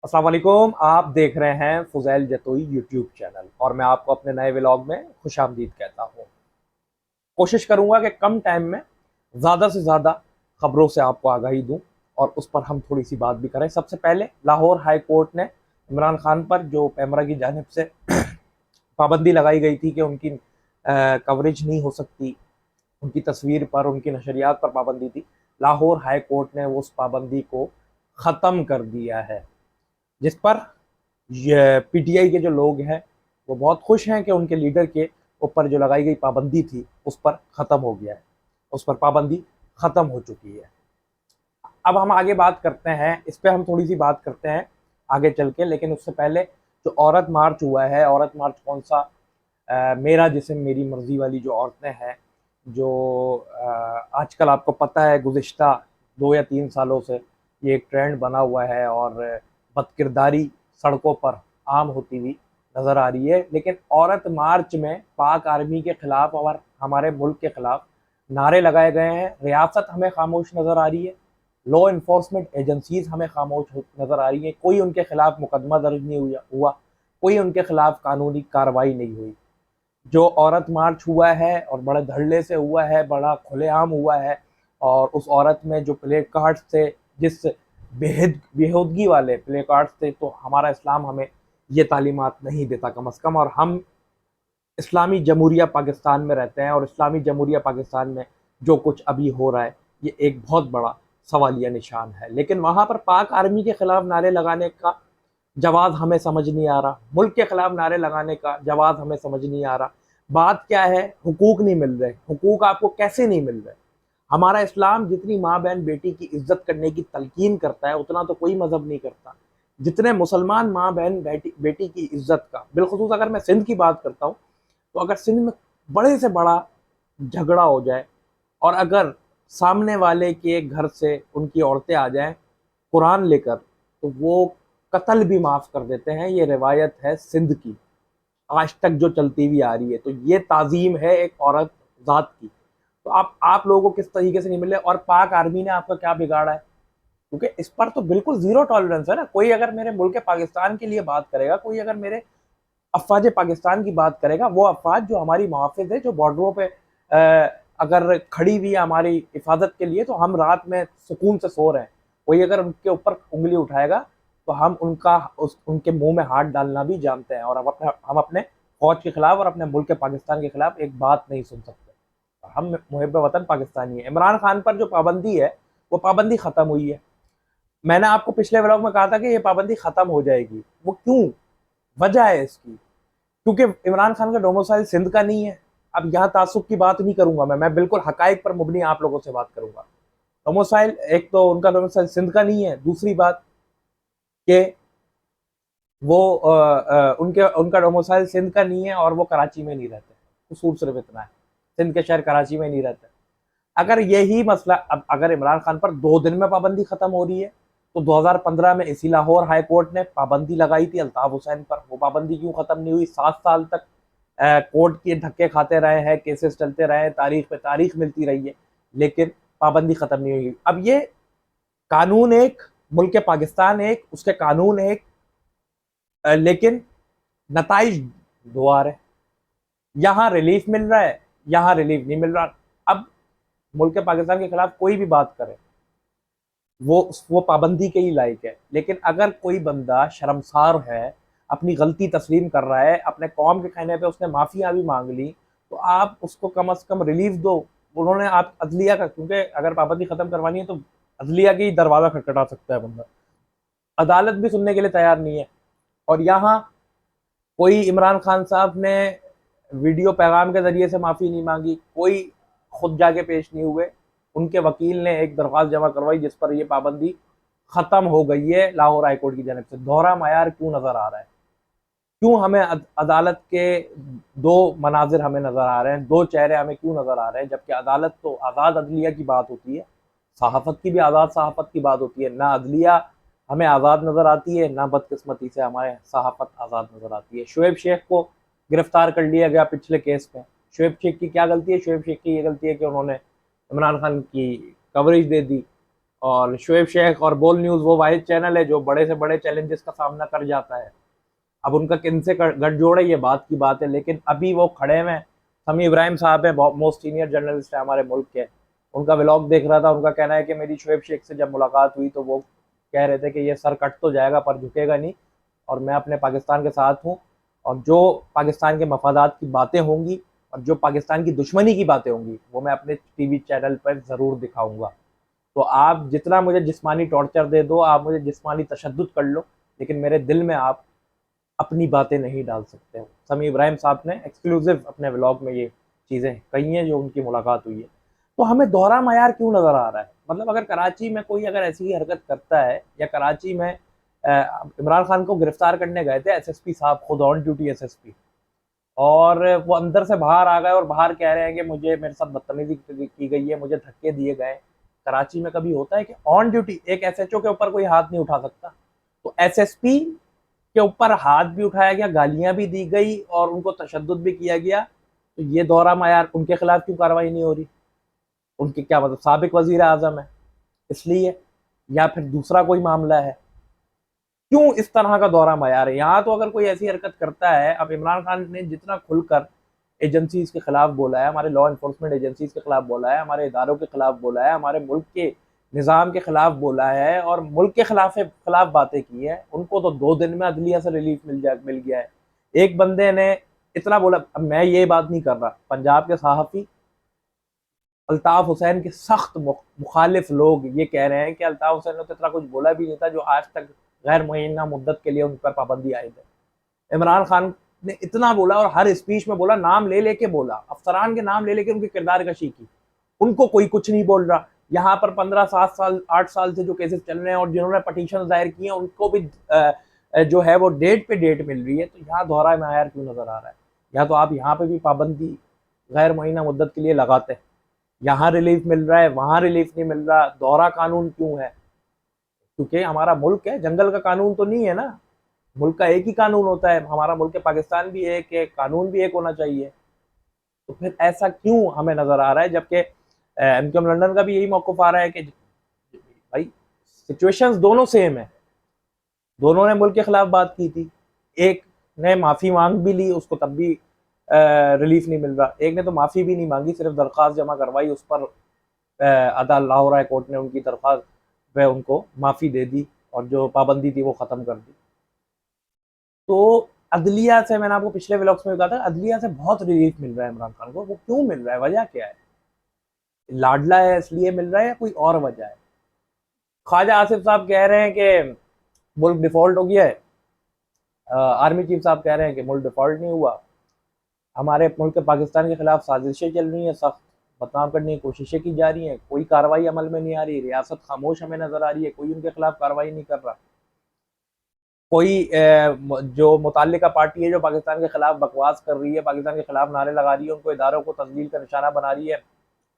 अस्सलाम वालेकुम। आप देख रहे हैं फुज़ैल जतोई यूट्यूब चैनल और मैं आपको अपने नए व्लॉग में खुशामदीद कहता हूँ। कोशिश करूँगा कि कम टाइम में ज़्यादा से ज़्यादा ख़बरों से आपको आगाही दूँ और उस पर हम थोड़ी सी बात भी करें। सबसे पहले लाहौर हाई कोर्ट ने इमरान खान पर जो पैमरा की जानिब से पाबंदी लगाई गई थी कि उनकी कवरेज नहीं हो सकती, उनकी तस्वीर पर, उनकी नशरियात पर पाबंदी थी। लाहौर हाई कोर्ट ने उस पाबंदी को ख़त्म कर दिया है, जिस पर ये पीटीआई के जो लोग हैं वो बहुत खुश हैं कि उनके लीडर के ऊपर जो लगाई गई पाबंदी थी उस पर ख़त्म हो गया है, उस पर पाबंदी ख़त्म हो चुकी है। अब हम आगे बात करते हैं, इस पे हम थोड़ी सी बात करते हैं आगे चल के, लेकिन उससे पहले जो औरत मार्च हुआ है, औरत मार्च कौन सा, मेरा जिस्म मेरी मर्ज़ी वाली जो औरतें हैं, जो आजकल आपको पता है गुज़िश्ता 2 या 3 सालों से ये एक ट्रेंड बना हुआ है और बदकिरदारी सड़कों पर आम होती हुई नज़र आ रही है। लेकिन औरत मार्च में पाक आर्मी के ख़िलाफ़ और हमारे मुल्क के ख़िलाफ़ नारे लगाए गए हैं। रियासत हमें खामोश नज़र आ रही है, लॉ इन्फोर्समेंट एजेंसीज़ हमें खामोश नज़र आ रही हैं। कोई उनके ख़िलाफ़ मुकदमा दर्ज नहीं हुआ, कोई उनके ख़िलाफ़ कानूनी कार्रवाई नहीं हुई। जो औरत मार्च हुआ है और बड़े धड़ल्ले से हुआ है, बड़ा खुलेआम हुआ है, और उस औरत में जो प्ले कार्ड्स थे, जिस बेहूदगी वाले प्ले कार्ड्स थे, तो हमारा इस्लाम हमें ये तालीमात नहीं देता कम अज़ कम। और हम इस्लामी जमहूरिया पाकिस्तान में रहते हैं और इस्लामी जमहूरिया पाकिस्तान में जो कुछ अभी हो रहा है ये एक बहुत बड़ा सवालिया निशान है। लेकिन वहाँ पर पाक आर्मी के ख़िलाफ़ नारे लगाने का जवाब हमें समझ नहीं आ रहा, मुल्क के ख़िलाफ़ नारे लगाने का जवाब हमें समझ नहीं आ रहा। बात क्या है? हुकूक नहीं मिल रहे। हुकूक आपको कैसे नहीं मिल रहे? हमारा इस्लाम जितनी माँ बहन बेटी की इज्जत करने की तलकीन करता है उतना तो कोई मज़हब नहीं करता। जितने मुसलमान माँ बहन बेटी बेटी की इज्जत का, बिलखुसूस अगर मैं सिंध की बात करता हूँ, तो अगर सिंध में बड़े से बड़ा झगड़ा हो जाए और अगर सामने वाले के घर से उनकी औरतें आ जाएं कुरान लेकर, तो वो कत्ल भी माफ़ कर देते हैं। ये रिवायत है सिंध की, आज तक जो चलती हुई आ रही है। तो ये ताज़ीम है एक औरत ज़ात की। तो आप लोगों को किस तरीके से नहीं मिले, और पाक आर्मी ने आपका क्या बिगाड़ा है? क्योंकि इस पर तो बिल्कुल ज़ीरो टॉलरेंस है ना। कोई अगर मेरे मुल्क पाकिस्तान के लिए बात करेगा, कोई अगर मेरे अफ़वाज पाकिस्तान की बात करेगा, वो अफ़वाज जो हमारी मुहाफ़िज़ है, जो बॉर्डरों पे अगर खड़ी हुई है हमारी हिफाजत के लिए, तो हम रात में सुकून से सो रहे हैं। कोई अगर उनके ऊपर उंगली उठाएगा तो हम उनके मुंह में हाथ डालना भी जानते हैं, और हम अपने फौज के खिलाफ और अपने मुल्क पाकिस्तान के खिलाफ एक बात नहीं सुन सकते। हम मुहिब वतन पाकिस्तानी है। इमरान खान पर जो पाबंदी है वो पाबंदी ख़त्म हुई है। मैंने आपको पिछले व्लॉग में कहा था कि ये पाबंदी ख़त्म हो जाएगी। वो क्यों? वजह है इसकी, क्योंकि इमरान खान का डोमिसाइल सिंध का नहीं है। अब यहाँ तासुब की बात नहीं करूंगा, मैं बिल्कुल हकाइक पर मुबनी आप लोगों से बात करूंगा। डोमिसाइल, एक तो उनका डोमिसाइल सिंध का नहीं है, दूसरी बात कि वो उनके उनका डोमिसाइल सिंध का नहीं है और वो कराची में नहीं रहते। कसूर सिर्फ इतना है, सिंध के शहर कराची में नहीं रहते। अगर यही मसला, अब अगर इमरान खान पर 2 दिन में पाबंदी खत्म हो रही है, तो 2015 में इसी लाहौर हाई कोर्ट ने पाबंदी लगाई थी अल्ताफ हुसैन पर। वो पाबंदी क्यों खत्म नहीं हुई? 7 साल तक कोर्ट के धक्के खाते रहे हैं, केसेस चलते रहे, तारीख पे तारीख मिलती रही है, लेकिन पाबंदी खत्म नहीं हुई। अब ये कानून एक, मुल्क पाकिस्तान एक, उसके कानून एक, लेकिन नताइज दो आ रहे। यहाँ रिलीफ मिल रहा है, यहाँ रिलीफ नहीं मिल रहा। अब मुल्क पाकिस्तान के खिलाफ कोई भी बात करे, वो पाबंदी के ही लायक है। लेकिन अगर कोई बंदा शर्मसार है, अपनी गलती तस्लीम कर रहा है, अपने कौम के कहने पे उसने माफिया भी मांग ली, तो आप उसको कम से कम रिलीफ दो। उन्होंने आप अदलिया का, क्योंकि अगर पाबंदी खत्म करवानी है तो अदलिया की दरवाजा खटखटा सकता है बंदा, अदालत भी सुनने के लिए तैयार नहीं है। और यहाँ कोई इमरान खान साहब ने वीडियो पैगाम के जरिए से माफ़ी नहीं मांगी, कोई खुद जाके पेश नहीं हुए। उनके वकील ने एक दरख्वास्त जमा करवाई जिस पर यह पाबंदी ख़त्म हो गई है लाहौर हाई कोर्ट की जानब से। दोहरा मायार क्यों नज़र आ रहा है? क्यों हमें अदालत के दो मनाजिर हमें नज़र आ रहे हैं, दो चेहरे हमें क्यों नज़र आ रहे हैं? जबकि अदालत तो आज़ाद अदलिया की बात होती है, सहाफ़त की भी आज़ाद सहाफ़त की बात होती है। ना अदलिया हमें आज़ाद नज़र आती है, ना बदकिस्मती से हमारे सहाफ़त आज़ाद नज़र आती है। शुएब शेख को गिरफ्तार कर लिया गया पिछले केस में। शुएब शेख की क्या गलती है? शुएब शेख की ये गलती है कि उन्होंने इमरान खान की कवरेज दे दी, और शोएब शेख और बोल न्यूज़ वो वाहिद चैनल है जो बड़े से बड़े चैलेंजेस का सामना कर जाता है। अब उनका किन से गठजोड़ है ये बात की बात है, लेकिन अभी वो खड़े हुए हैं। समी इब्राहिम साहब है, मोस्ट सीनियर जर्नलिस्ट है हमारे मुल्क के। उनका व्लॉग देख रहा था, उनका कहना है कि मेरी शोएब शेख से जब मुलाकात हुई तो वो कह रहे थे कि ये सर कट तो जाएगा पर झुकेगा नहीं, और मैं अपने पाकिस्तान के साथ हूँ, और जो पाकिस्तान के मफादात की बातें होंगी और जो पाकिस्तान की दुश्मनी की बातें होंगी वो मैं अपने टीवी चैनल पर ज़रूर दिखाऊंगा। तो आप जितना मुझे जिस्मानी टॉर्चर दे दो, आप मुझे जिस्मानी तशद्दुद कर लो, लेकिन मेरे दिल में आप अपनी बातें नहीं डाल सकते हो। समी इब्राहिम साहब ने एक्सक्लूसिव अपने व्लॉग में ये चीज़ें कही हैं जो उनकी मुलाकात हुई है। तो हमें दोहरा मयार क्यों नज़र आ रहा है? मतलब अगर कराची में कोई अगर ऐसी हरकत करता है, या कराची में इमरान खान को गिरफ्तार करने गए थे एसएसपी साहब, खुद ऑन ड्यूटी एसएसपी, और वो अंदर से बाहर आ गए और बाहर कह रहे हैं कि मुझे मेरे साथ बदतमीजी की गई है, मुझे धक्के दिए गए। कराची में कभी होता है कि ऑन ड्यूटी एक एसएचओ के ऊपर कोई हाथ नहीं उठा सकता? तो एसएसपी के ऊपर हाथ भी उठाया गया, गालियां भी दी गई और उनको तशद्दुद भी किया गया। तो ये दोहरा मयार, उनके खिलाफ क्यों कार्रवाई नहीं हो रही? उनके क्या मतलब साबिक वजीर आजम है इसलिए, या फिर दूसरा कोई मामला है? क्यों इस तरह का दोहरा मयार है? यहाँ तो अगर कोई ऐसी हरकत करता है, अब इमरान खान ने जितना खुलकर एजेंसीज के खिलाफ बोला है, हमारे लॉ इन्फोर्समेंट एजेंसीज के खिलाफ बोला है, हमारे इदारों के खिलाफ बोला है, हमारे मुल्क के निज़ाम के खिलाफ बोला है और मुल्क के खिलाफ बातें की है, उनको तो 2 दिन में अदलिया से रिलीफ मिल गया है। एक बंदे ने इतना बोला, अब मैं ये बात नहीं कर रहा, पंजाब के सहाफ़ी अल्ताफ़ हुसैन के सख्त मुखालिफ लोग ये कह रहे हैं कि अल्ताफ़ हुसैन ने तो इतना कुछ बोला भी नहीं था जो आज तक गैर मुअय्यना मुद्दत के लिए उन पर पाबंदी आयद है। इमरान खान ने इतना बोला और हर स्पीच में बोला, नाम ले लेके बोला, अफसरान के नाम ले लेके उनकी किरदार कशी की, उनको कोई कुछ नहीं बोल रहा। यहाँ पर 15 7 साल 8 साल से जो केसेस चल रहे हैं और जिन्होंने पटिशन दायर किए हैं उनको भी जो है वो डेट पे डेट मिल रही है। तो यहाँ दोहरा मयार क्यों नजर आ रहा है? या तो आप यहाँ पे भी पाबंदी गैर मुअय्यना मुद्दत के लिए लगाते हैं, यहाँ रिलीफ मिल रहा है वहाँ रिलीफ नहीं मिल रहा, दोहरा कानून क्यों है? क्योंकि हमारा मुल्क है, जंगल का कानून तो नहीं है ना, मुल्क का एक ही कानून होता है। हमारा मुल्क है, पाकिस्तान भी एक है, कानून भी एक होना चाहिए। तो फिर ऐसा क्यों हमें नजर आ रहा है, जबकि एमक्यूएम लंदन का भी यही मौक़िफ़ आ रहा है कि भाई सिचुएशंस दोनों सेम है, दोनों ने मुल्क के खिलाफ बात की थी, एक ने माफ़ी मांग भी ली, उसको तब भी रिलीफ नहीं मिल रहा, एक ने तो माफ़ी भी नहीं मांगी, सिर्फ दरख्वास्त जमा करवाई, उस पर अदालत लाहौर हाई कोर्ट ने उनकी दरख्वास्त पे उनको माफ़ी दे दी और जो पाबंदी थी वो ख़त्म कर दी। तो अदलिया से, मैंने आपको पिछले व्लॉग्स में कहा था, अदलिया से बहुत रिलीफ मिल रहा है इमरान खान को। वो क्यों मिल रहा है, वजह क्या है? लाडला है इसलिए मिल रहा है या कोई और वजह है? ख्वाजा आसिफ साहब कह रहे हैं कि मुल्क डिफॉल्ट हो गया है, आर्मी चीफ साहब कह रहे हैं कि मुल्क डिफॉल्ट नहीं हुआ, हमारे मुल्क पाकिस्तान के खिलाफ साजिशें चल रही हैं, सख्त बदनाम करने की कोशिशें की जा रही हैं, कोई कार्रवाई अमल में नहीं आ रही, रियासत खामोश हमें नजर आ रही है, कोई उनके खिलाफ कार्रवाई नहीं कर रहा, कोई जो मुताल्लिका पार्टी है जो पाकिस्तान के खिलाफ बकवास कर रही है, पाकिस्तान के खिलाफ नारे लगा रही है, उनको इदारों को तस्लील का निशाना बना रही है,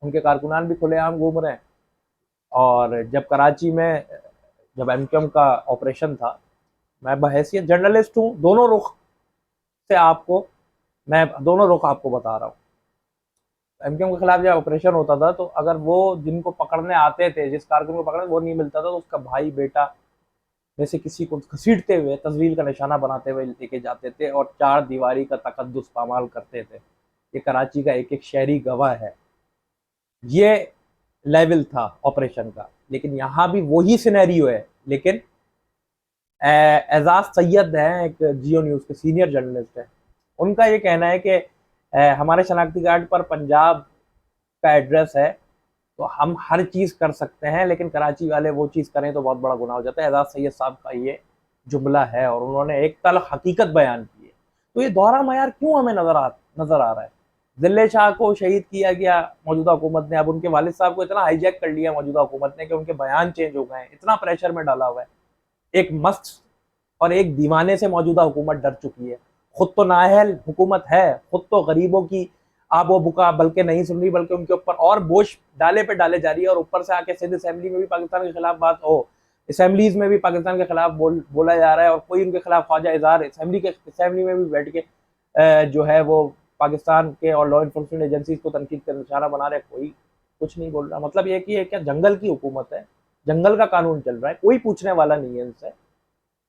उनके कारकुनान भी खुलेआम घूम रहे हैं। और जब कराची में जब एमक्यूएम का ऑपरेशन था, मैं बहैसियत जर्नलिस्ट हूँ, दोनों रुख से आपको, मैं दोनों रुख आपको बता रहा हूँ। एमक्यूएम के खिलाफ जब ऑपरेशन होता था तो अगर वो जिनको पकड़ने आते थे, जिस कारकुन को पकड़ने वो नहीं मिलता था, तो उसका भाई बेटा में से किसी को घसीटते हुए तस्वीर का निशाना बनाते हुए लेके जाते थे और 4 दीवारी का तकद्दुस पामाल करते थे। ये कराची का एक एक शहरी गवाह है। ये लेवल था ऑपरेशन का, लेकिन यहाँ भी वही सिनेरियो है। लेकिन एजाज सैयद हैं, एक जियो न्यूज़ के सीनियर जर्नलिस्ट हैं, उनका ये कहना है कि हमारे शनाख्ती कार्ड पर पंजाब का एड्रेस है तो हम हर चीज़ कर सकते हैं, लेकिन कराची वाले वो चीज़ करें तो बहुत बड़ा गुनाह हो जाता है। एजाज सैयद साहब का ये जुमला है और उन्होंने एक तल्ख हकीकत बयान की है। तो ये दोहरा मयार क्यों हमें नज़र आ रहा है? दिल्ले शाह को शहीद किया गया मौजूदा हुकूमत ने, अब उनके वालिद साहब को इतना हाईजैक कर लिया मौजूदा हुकूमत ने कि उनके बयान चेंज हो गए हैं, इतना प्रेशर में डाला हुआ है। एक मस्त और एक दीवाने से मौजूदा हुकूमत डर चुकी है। खुद तो नाअहल हुकूमत है, खुद तो गरीबों की आबो बुका बल्कि नहीं सुन रही, बल्कि उनके ऊपर और बोझ डाले पे डाले जा रही है। और ऊपर से आके सिंध असेंबली में भी पाकिस्तान के खिलाफ बात हो, असेंबलीज में भी पाकिस्तान के खिलाफ बोला जा रहा है, और कोई उनके खिलाफ ख्वाजा इजहार असेंबली में भी बैठ के जो है वो पाकिस्तान के और लॉ इन्फोर्समेंट एजेंसीज को तनकीद का निशाना बना रहे, कोई कुछ नहीं बोल रहा। मतलब ये कि क्या जंगल की हुकूमत है जंगल का कानून चल रहा है, कोई पूछने वाला नहीं है इनसे।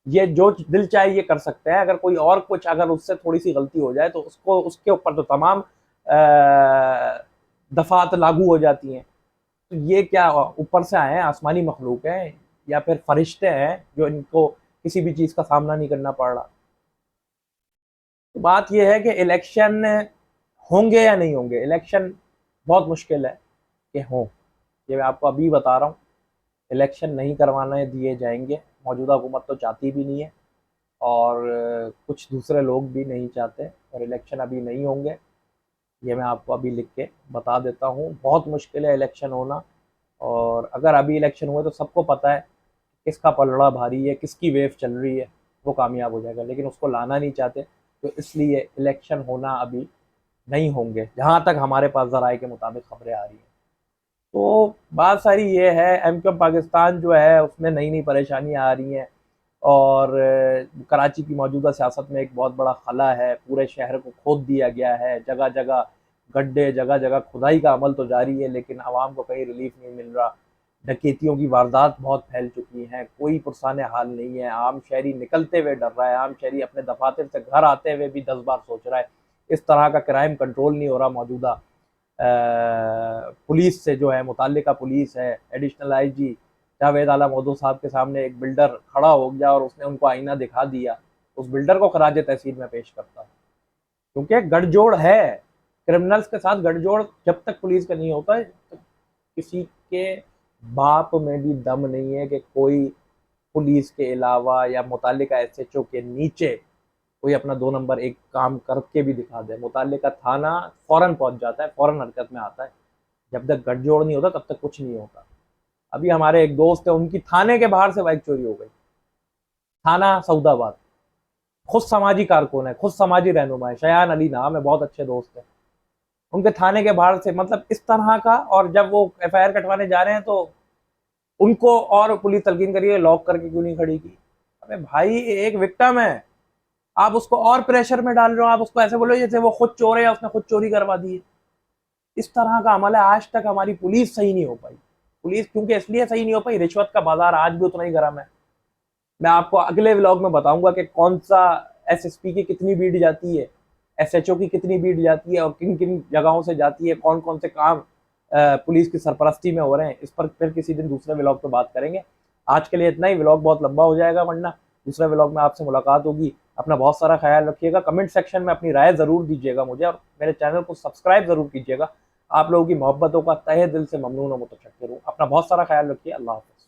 ये जो दिल चाहे ये कर सकते हैं। अगर कोई और कुछ अगर उससे थोड़ी सी गलती हो जाए तो उसको उसके ऊपर तो तमाम दफात लागू हो जाती हैं। तो ये क्या ऊपर से आए हैं, आसमानी मखलूक हैं या फिर फरिश्ते हैं जो इनको किसी भी चीज़ का सामना नहीं करना पड़ रहा। तो बात यह है कि इलेक्शन होंगे या नहीं होंगे। इलेक्शन बहुत मुश्किल है कि हों, ये मैं आपको अभी बता रहा हूँ। इलेक्शन नहीं करवाने दिए जाएंगे। मौजूदा हुकूमत तो चाहती भी नहीं है और कुछ दूसरे लोग भी नहीं चाहते, और इलेक्शन अभी नहीं होंगे। ये मैं आपको अभी लिख के बता देता हूँ। बहुत मुश्किल है इलेक्शन होना, और अगर अभी इलेक्शन हुए तो सबको पता है किसका पलड़ा भारी है, किसकी वेव चल रही है, वो कामयाब हो जाएगा। लेकिन उसको लाना नहीं चाहते, तो इसलिए इलेक्शन होना अभी नहीं होंगे, जहाँ तक हमारे पास ज़राए के मुताबिक खबरें आ रही हैं। तो बात सारी ये है, एमक्यूएम पाकिस्तान जो है उसमें नई नई परेशानियाँ आ रही हैं, और कराची की मौजूदा सियासत में एक बहुत बड़ा खला है। पूरे शहर को खोद दिया गया है, जगह जगह गड्ढे, जगह जगह खुदाई का अमल तो जारी है, लेकिन आवाम को कहीं रिलीफ नहीं मिल रहा। डकैतियों की वारदात बहुत फैल चुकी हैं, कोई पुरसाने हाल नहीं है। आम शहरी निकलते हुए डर रहा है, आम शहरी अपने दफातर से घर आते हुए भी 10 बार सोच रहा है। इस तरह का क्राइम कंट्रोल नहीं हो रहा। मौजूदा पुलिस से जो है, मुतल्लिका पुलिस है, एडिशनल आईजी जावेद आलम ओदो साहब के सामने एक बिल्डर खड़ा हो गया और उसने उनको आईना दिखा दिया। उस बिल्डर को खराज तहसीन में पेश करता हूँ, क्योंकि गठजोड़ है। क्रिमिनल्स के साथ गठजोड़ जब तक पुलिस का नहीं होता है, तो किसी के बाप में भी दम नहीं है कि कोई पुलिस के अलावा या मुतल्लिका एसएचओ के नीचे कोई अपना 2 नंबर एक काम करके भी दिखा दे। मुतल्लिका थाना फौरन पहुंच जाता है, फौरन हरकत में आता है। जब तक गठजोड़ नहीं होता तब तक कुछ नहीं होता। अभी हमारे एक दोस्त है, उनकी थाने के बाहर से बाइक चोरी हो गई। थाना सऊदाबाद। खुद समाजी कारकुन है, खुद समाजी रहनुमा है, शयान अली नाम है, बहुत अच्छे दोस्त है। उनके थाने के बाहर से, मतलब इस तरह का। और जब वो एफआईआर कटवाने जा रहे हैं तो उनको और पुलिस तलकीन करिए लॉक करके क्यों नहीं खड़ी की। अबे भाई, एक विक्टिम है, आप उसको और प्रेशर में डाल रहे हो। आप उसको ऐसे बोलो जैसे वो खुद चोर है या उसने खुद चोरी करवा दी है। इस तरह का अमल है। आज तक हमारी पुलिस सही नहीं हो पाई। पुलिस क्योंकि इसलिए सही नहीं हो पाई, रिश्वत का बाजार आज भी उतना ही गर्म है। मैं आपको अगले व्लॉग में बताऊंगा कि कौन सा एसएसपी की कितनी भीड़ जाती है, एसएचओ की कितनी भीड़ जाती है, और किन किन जगहों से जाती है, कौन कौन से काम पुलिस की सरपरस्ती में हो रहे हैं। इस पर फिर किसी दिन दूसरे व्लॉग पे बात करेंगे। आज के लिए इतना ही। व्लॉग बहुत लंबा हो जाएगा, वरना दूसरे व्लॉग में आपसे मुलाकात होगी। अपना बहुत सारा ख्याल रखिएगा। कमेंट सेक्शन में अपनी राय ज़रूर दीजिएगा मुझे, और मेरे चैनल को सब्सक्राइब ज़रूर कीजिएगा। आप लोगों की मोहब्बतों का तहे दिल से ममनून और मुतशक्किर हूँ। अपना बहुत सारा ख्याल रखिए। अल्लाह हाफ़िज़।